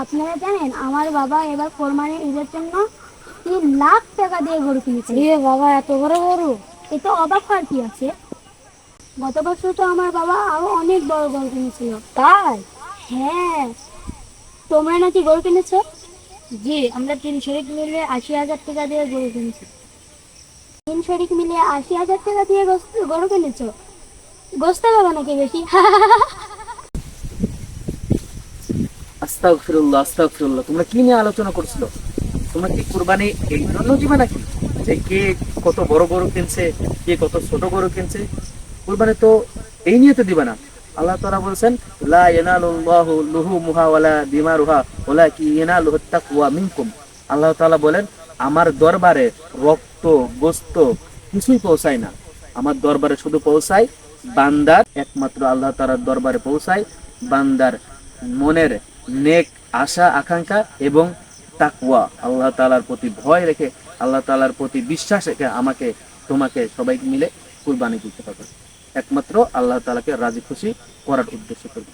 আপনারা জানেন আমার বাবা এবার কোরবানির ঈদের জন্য 3 লাখ টাকা দিয়ে গরু কিনেছে। এ বাবা, এত বড় গরু! এতে অবাক হওয়ার কি আছে? গত বছর তো আমার বাবা আরো অনেক বড় গরু কিনেছিল। তাই? হ্যাঁ। তোমরা নাকি গরু কিনেছো? জি, আমরা 3 শরিক মিলে 80,000 টাকা দিয়ে গরু কিনেছি। 3 শরিক মিলে 80,000 টাকা দিয়ে গরু কিনেছো? গোস্ত পাবো নাকি বেশি? আস্তাগফিরুল্লাহ, আস্তাগফিরুল্লাহ। তোমরা কি নিয়ে আলোচনা করছিল? তোমরা কি কুরবানি এই জন্য দিবে নাকি যে কে কত বড় গরু কিনছে, কে কত ছোট গরু কিনছে? কুরবানি তো এই নিয়ে তো দিবে না। আল্লাহ তাআলা বলেছেন, লা ইয়ানালুল্লাহু লুহুমুহা ওয়ালা দিমারুহা ওয়ালাকিন ইয়ানালুহুত তাকওয়া মিনকুম। আল্লাহ তাআলা বলেন, আমার দরবারে রক্ত, গোশত কিছুই পৌঁছায় না। আমার দরবারে শুধু পৌঁছায় বান্দার, একমাত্র আল্লাহ তাআলার দরবারে পৌঁছায় বান্দার মনের নেক আশা আকাঙ্ক্ষা এবং তাকওয়া, আল্লাহ তাআলার প্রতি ভয় রেখে, আল্লাহ তাআলার প্রতি বিশ্বাস রেখে আমাকে তোমাকে সবাইকে মিলে কুরবানি দিতে হবে, একমাত্র আল্লাহ তাআলাকে রাজি খুশি করার উদ্দেশ্য করে।